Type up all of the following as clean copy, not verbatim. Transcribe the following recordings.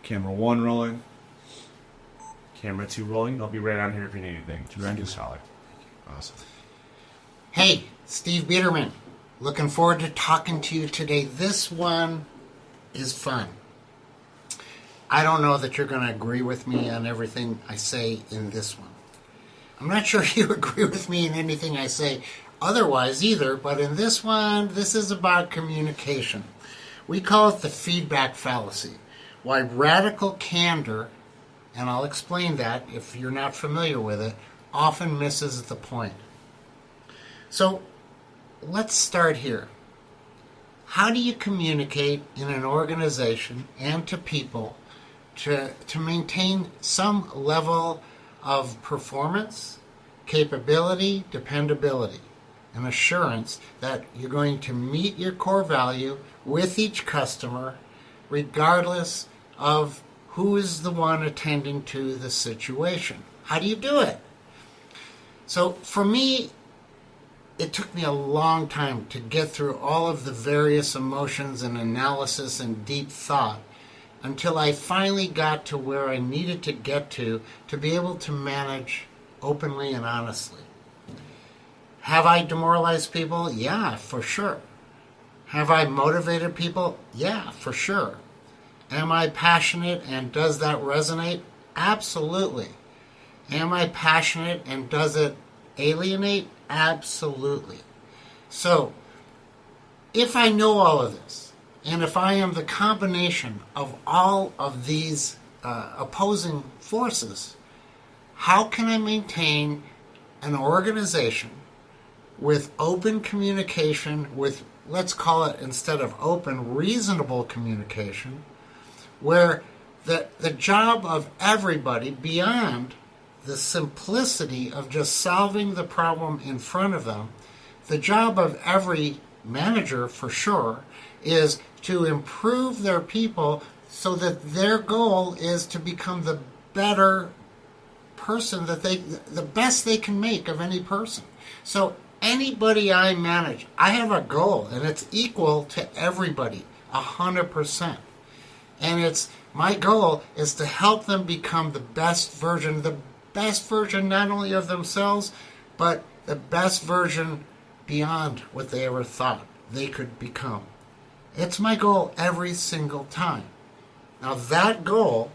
Camera 1 rolling. Camera 2 rolling. I'll be right on here if you need anything. Just holler. Awesome. Hey, Steve Bederman. Looking forward to talking to you today. This one is fun. I don't know that you're going to agree with me on everything I say in this one. I'm not sure you agree with me in anything I say otherwise either, but in this one, this is about communication. We call it the feedback fallacy. Why radical candor, and I'll explain that if you're not familiar with it, often misses the point. So let's start here. How do you communicate in an organization and to people to maintain some level of performance, capability, dependability, and assurance that you're going to meet your core value with each customer regardless of who is the one attending to the situation? How do you do it? So for me, it took me a long time to get through all of the various emotions and analysis and deep thought until I finally got to where I needed to get to be able to manage openly and honestly. Have I demoralized people? Yeah, for sure. Have I motivated people? Yeah, for sure. Am I passionate and does that resonate? Absolutely. Am I passionate and does it alienate? Absolutely. So, if I know all of this, and if I am the combination of all of these opposing forces, how can I maintain an organization with open communication, with, let's call it, instead of open, reasonable communication, where the job of everybody, beyond the simplicity of just solving the problem in front of them, the job of every manager, for sure, is to improve their people so that their goal is to become the better person the best they can make of any person. So anybody I manage, I have a goal, and it's equal to everybody, 100%. And it's my goal is to help them become the best version not only of themselves, but the best version beyond what they ever thought they could become. It's my goal every single time. Now that goal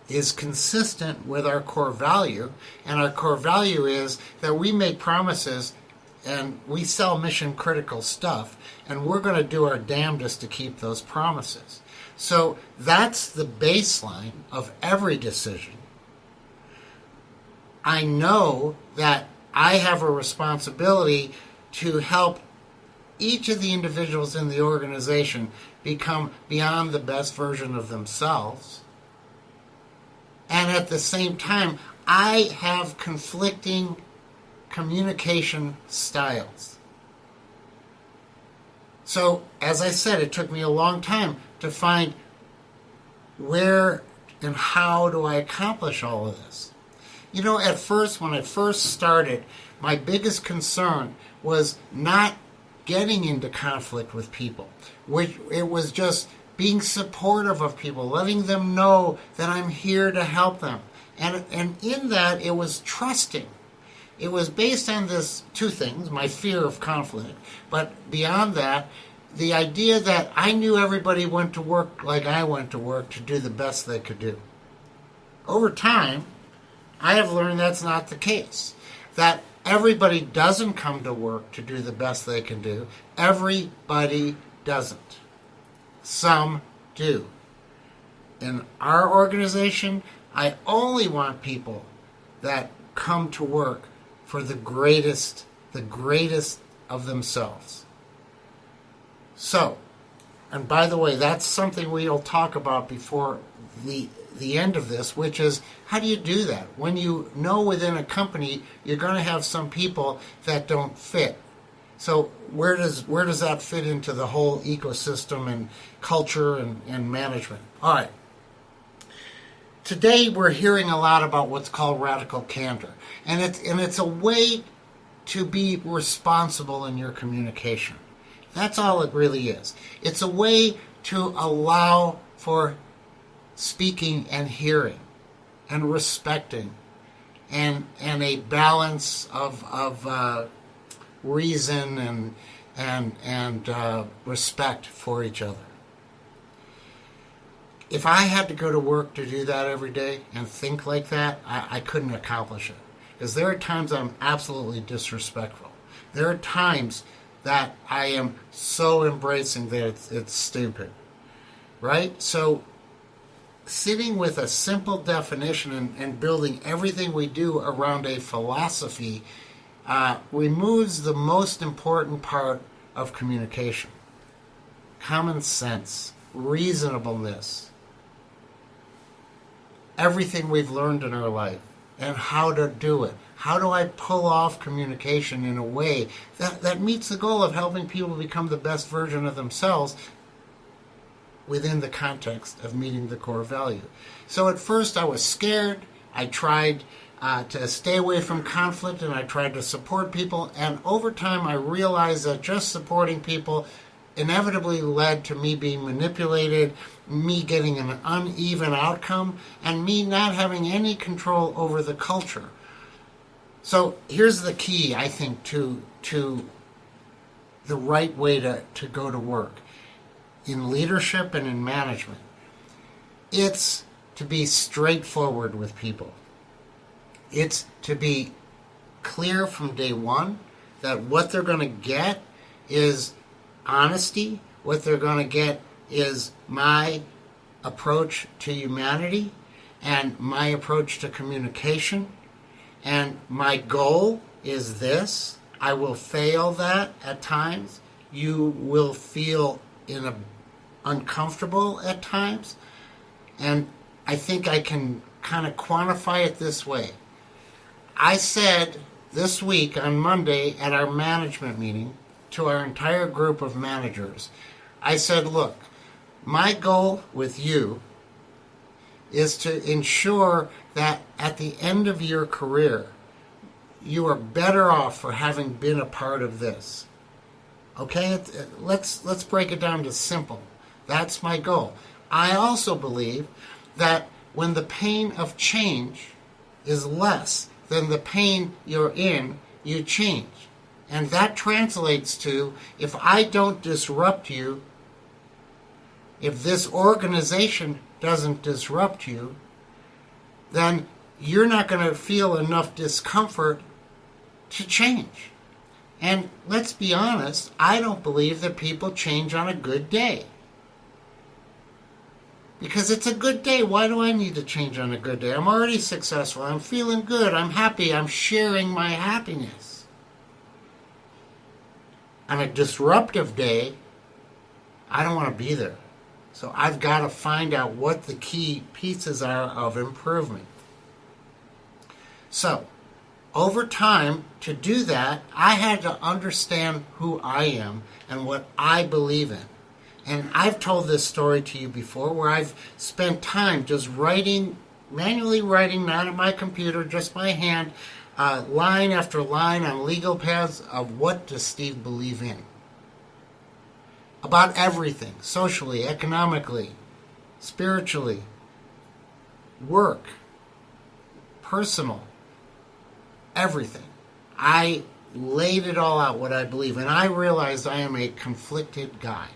is consistent with our core value, and our core value is that we make promises and we sell mission critical stuff, and we're going to do our damnedest to keep those promises. So that's the baseline of every decision. I know that I have a responsibility to help each of the individuals in the organization become beyond the best version of themselves. And at the same time, I have conflicting communication styles. So, as I said, it took me a long time to find where and how do I accomplish all of this. You know, at first, when I first started, my biggest concern was not getting into conflict with people. It was just being supportive of people, letting them know that I'm here to help them. And in that, it was trusting. It was based on this two things, my fear of conflict, but beyond that, the idea that I knew everybody went to work like I went to work to do the best they could do. Over time, I have learned that's not the case. That everybody doesn't come to work to do the best they can do. Everybody doesn't. Some do. In our organization, I only want people that come to work for the greatest of themselves. So, and by the way, that's something we'll talk about before the end of this, which is, how do you do that? When you know within a company you're going to have some people that don't fit. So where does that fit into the whole ecosystem and culture and management? All right. Today we're hearing a lot about what's called radical candor, and it's a way to be responsible in your communication. That's all it really is. It's a way to allow for speaking and hearing and respecting and a balance of reason and respect for each other. If I had to go to work to do that every day and think like that, I couldn't accomplish it. Because there are times I'm absolutely disrespectful. There are times that I am so embracing that it's stupid. Right? So sitting with a simple definition and building everything we do around a philosophy removes the most important part of communication. Common sense, reasonableness, everything we've learned in our life, and how to do it. How do I pull off communication in a way that meets the goal of helping people become the best version of themselves within the context of meeting the core value? So at first I was scared. I tried to stay away from conflict, and I tried to support people. And over time I realized that just supporting people inevitably led to me being manipulated, me getting an uneven outcome, and me not having any control over the culture. So here's the key, I think, to the right way to go to work in leadership and in management. It's to be straightforward with people. It's to be clear from day one that what they're going to get is honesty. What they're going to get is my approach to humanity and my approach to communication. And my goal is this. I will fail that at times. You will feel uncomfortable at times. And I think I can kind of quantify it this way. I said this week on Monday at our management meeting to our entire group of managers, I said, look, my goal with you is to ensure that at the end of your career, you are better off for having been a part of this. Okay? Let's break it down to simple. That's my goal. I also believe that when the pain of change is less than the pain you're in, you change. And that translates to, if I don't disrupt you, if this organization doesn't disrupt you, then you're not going to feel enough discomfort to change. And let's be honest, I don't believe that people change on a good day. Because it's a good day. Why do I need to change on a good day? I'm already successful. I'm feeling good. I'm happy. I'm sharing my happiness. On a disruptive day, I don't want to be there. So I've got to find out what the key pieces are of improvement. So, over time, to do that, I had to understand who I am and what I believe in. And I've told this story to you before, where I've spent time just writing, manually writing, not at my computer, just by hand, line after line on legal pads of what does Steve believe in. About everything, socially, economically, spiritually, work, personal, everything. I laid it all out, what I believe, and I realized I am a conflicted guy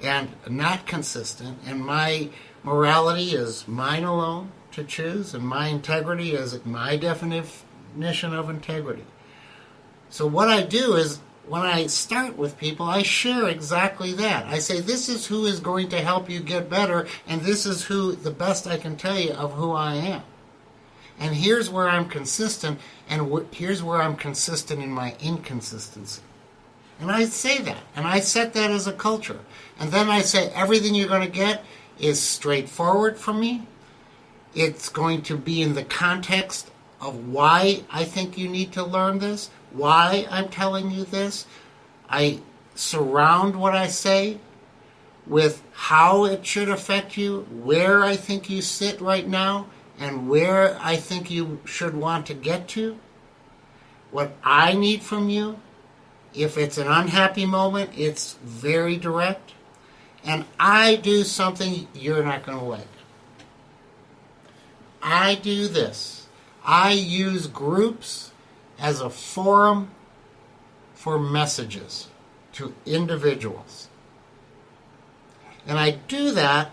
and not consistent, and my morality is mine alone to choose, and my integrity is my definition of integrity. So what I do is, when I start with people, I share exactly that. I say, this is who is going to help you get better, and this is who, the best I can tell you of who I am. And here's where I'm consistent, and here's where I'm consistent in my inconsistency. And I say that, and I set that as a culture. And then I say, everything you're going to get is straightforward from me. It's going to be in the context of why I think you need to learn this, why I'm telling you this. I surround what I say with how it should affect you, where I think you sit right now, and where I think you should want to get to, what I need from you. If it's an unhappy moment, it's very direct. And I do something you're not going to like. I do this. I use groups as a forum for messages to individuals. And I do that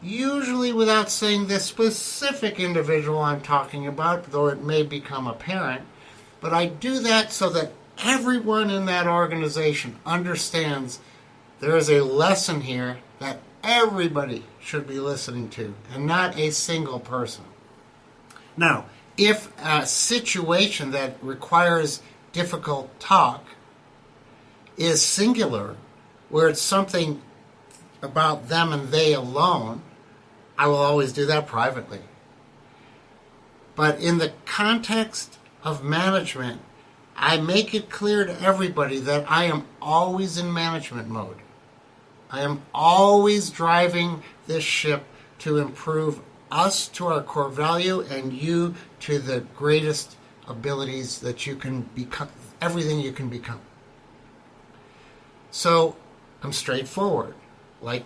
usually without saying the specific individual I'm talking about, though it may become apparent. But I do that so that everyone in that organization understands there is a lesson here that everybody should be listening to, and not a single person. Now, if a situation that requires difficult talk is singular, where it's something about them and they alone, I will always do that privately. But in the context of management, I make it clear to everybody that I am always in management mode. I am always driving this ship to improve us to our core value and you to the greatest abilities that you can become, everything you can become. So I'm straightforward. Like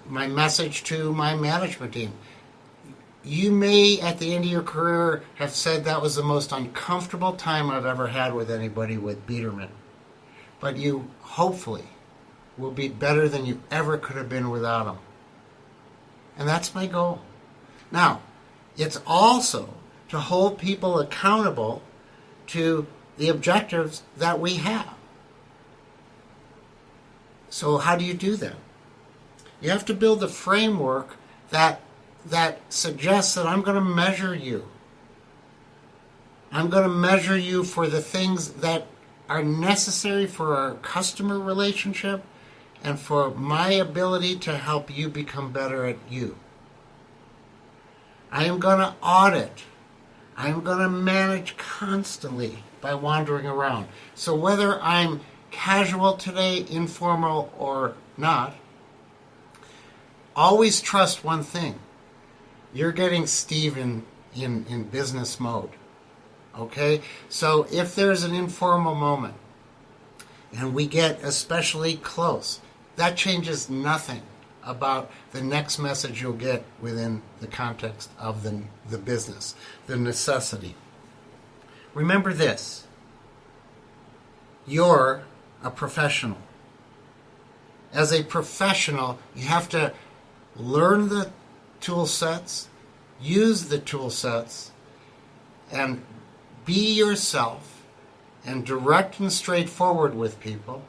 my message to my management team. You may, at the end of your career, have said that was the most uncomfortable time I've ever had with anybody with Bederman. But you, hopefully, will be better than you ever could have been without him. And that's my goal. Now, it's also to hold people accountable to the objectives that we have. So how do you do that? You have to build a framework that suggests that I'm going to measure you. I'm going to measure you for the things that are necessary for our customer relationship and for my ability to help you become better at you. I am going to audit. I am going to manage constantly by wandering around. So whether I'm casual today, informal, or not, always trust one thing. You're getting Steve in business mode. Okay? So if there's an informal moment and we get especially close, that changes nothing about the next message you'll get within the context of the business, the necessity. Remember this. You're a professional. As a professional, you have to learn the tool sets, use the tool sets, and be yourself and direct and straightforward with people.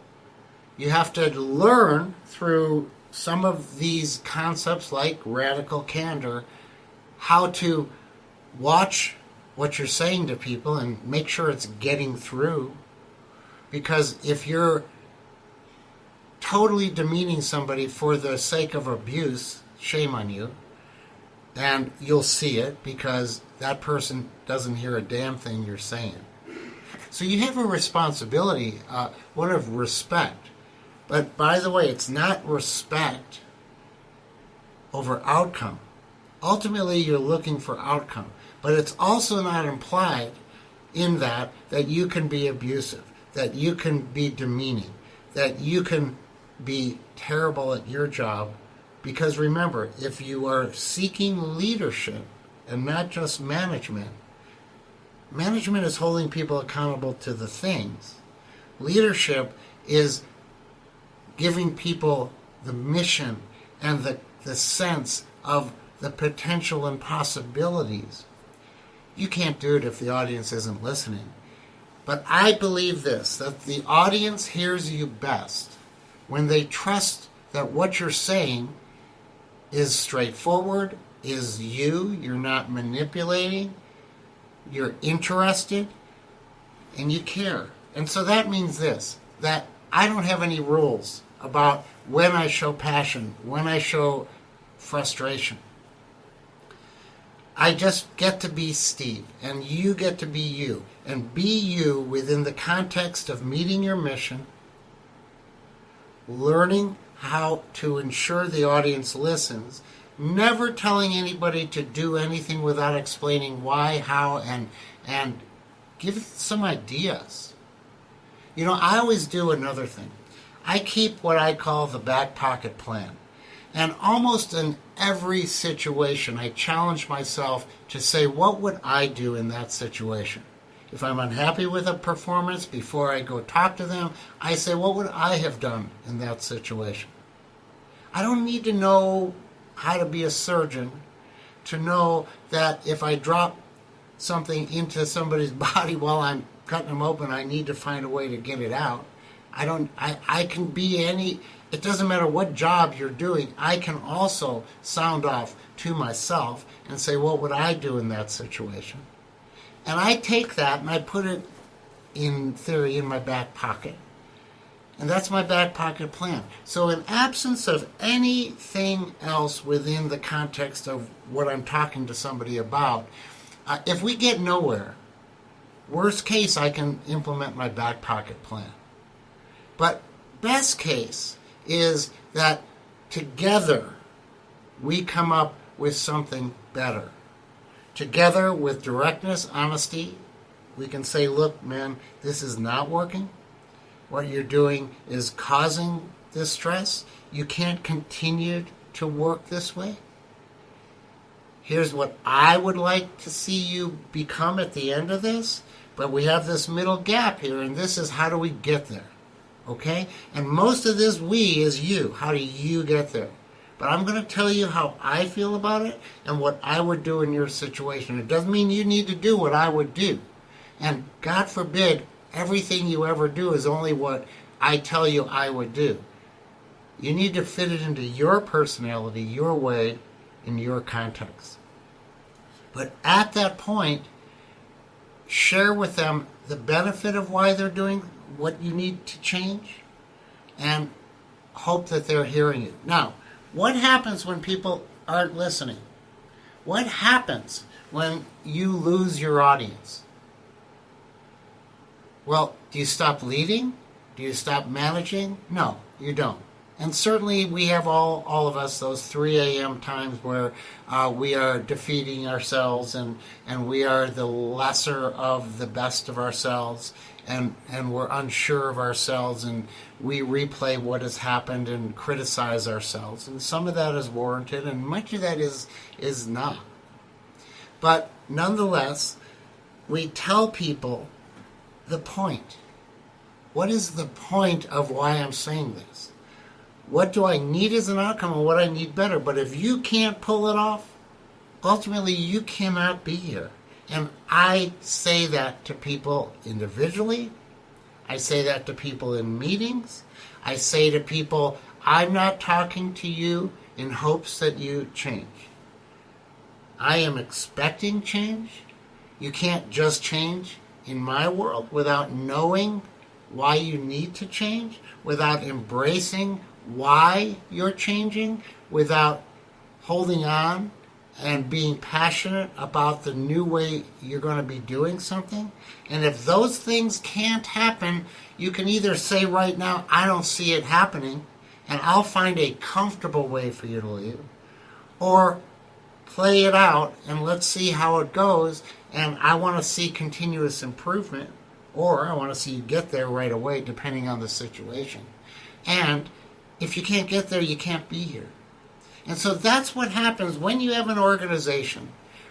You have to learn through some of these concepts like radical candor how to watch what you're saying to people and make sure it's getting through. Because if you're totally demeaning somebody for the sake of abuse, shame on you. And you'll see it because that person doesn't hear a damn thing you're saying. So you have a responsibility, one of respect. But by the way, it's not respect over outcome. Ultimately, you're looking for outcome. But it's also not implied in that you can be abusive, that you can be demeaning, that you can be terrible at your job. Because remember, if you are seeking leadership and not just management, management is holding people accountable to the things. Leadership is giving people the mission and the sense of the potential and possibilities. You can't do it if the audience isn't listening. But I believe this, that the audience hears you best when they trust that what you're saying is straightforward, is you're not manipulating, you're interested, and you care. And so that means this, that I don't have any rules about when I show passion, when I show frustration. I just get to be Steve, and you get to be you. And be you within the context of meeting your mission, learning how to ensure the audience listens, never telling anybody to do anything without explaining why, how, and give some ideas. You know, I always do another thing. I keep what I call the back pocket plan. And almost in every situation, I challenge myself to say, what would I do in that situation? If I'm unhappy with a performance, before I go talk to them, I say, what would I have done in that situation? I don't need to know how to be a surgeon to know that if I drop something into somebody's body while I'm cutting them open, I need to find a way to get it out. I can be any, it doesn't matter what job you're doing, I can also sound off to myself and say, what would I do in that situation? And I take that and I put it, in theory, in my back pocket. And that's my back pocket plan. So in absence of anything else within the context of what I'm talking to somebody about, if we get nowhere, worst case, I can implement my back pocket plan. But best case is that together we come up with something better. Together with directness, honesty, we can say, look, man, this is not working. What you're doing is causing this stress. You can't continue to work this way. Here's what I would like to see you become at the end of this, but we have this middle gap here, and this is how do we get there, okay? And most of this we is you. How do you get there? But I'm going to tell you how I feel about it and what I would do in your situation. It doesn't mean you need to do what I would do. And God forbid, everything you ever do is only what I tell you I would do. You need to fit it into your personality, your way, in your context. But at that point, share with them the benefit of why they're doing what you need to change and hope that they're hearing you. Now, what happens when people aren't listening? What happens when you lose your audience? Well, do you stop leading? Do you stop managing? No, you don't. And certainly we have all of us those 3 a.m. times where we are defeating ourselves and we are the lesser of the best of ourselves and we're unsure of ourselves and we replay what has happened and criticize ourselves. And some of that is warranted and much of that is not. But nonetheless, we tell people the point. What is the point of why I'm saying this? What do I need as an outcome and what I need better? But if you can't pull it off, ultimately you cannot be here. And I say that to people individually. I say that to people in meetings. I say to people, I'm not talking to you in hopes that you change. I am expecting change. You can't just change in my world without knowing why you need to change, without embracing why you're changing, without holding on and being passionate about the new way you're going to be doing something. And if those things can't happen, you can either say right now, I don't see it happening, and I'll find a comfortable way for you to leave, or play it out and let's see how it goes, and I want to see continuous improvement, or I want to see you get there right away, depending on the situation. And if you can't get there, you can't be here. And so that's what happens when you have an organization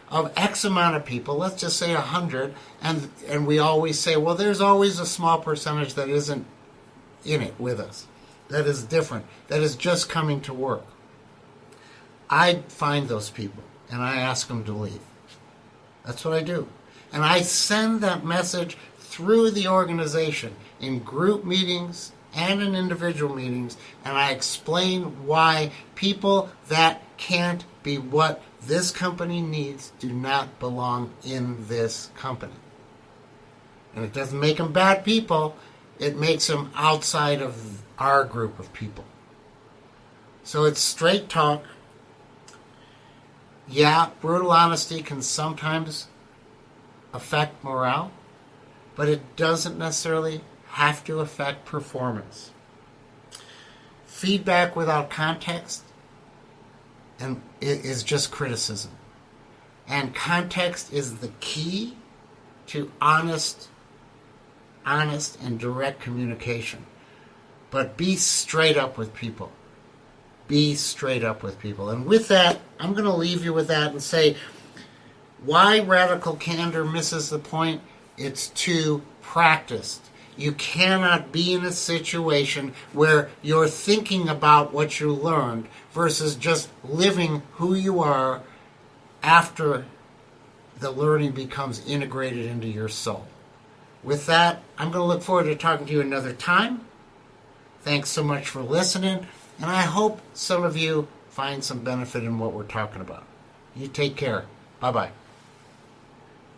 of X amount of people, let's just say 100, and we always say, well, there's always a small percentage that isn't in it with us, that is different, that is just coming to work. I find those people, and I ask them to leave. That's what I do. And I send that message through the organization in group meetings and in individual meetings, and I explain why people that can't be what this company needs do not belong in this company. And it doesn't make them bad people, it makes them outside of our group of people. So it's straight talk. Yeah, brutal honesty can sometimes affect morale, but it doesn't necessarily have to affect performance. Feedback without context and it is just criticism. And context is the key to honest and direct communication. But be straight up with people. Be straight up with people. And with that, I'm going to leave you with that and say why radical candor misses the point. It's too practiced. You cannot be in a situation where you're thinking about what you learned versus just living who you are after the learning becomes integrated into your soul. With that, I'm going to look forward to talking to you another time. Thanks so much for listening, and I hope some of you find some benefit in what we're talking about. You take care. Bye-bye.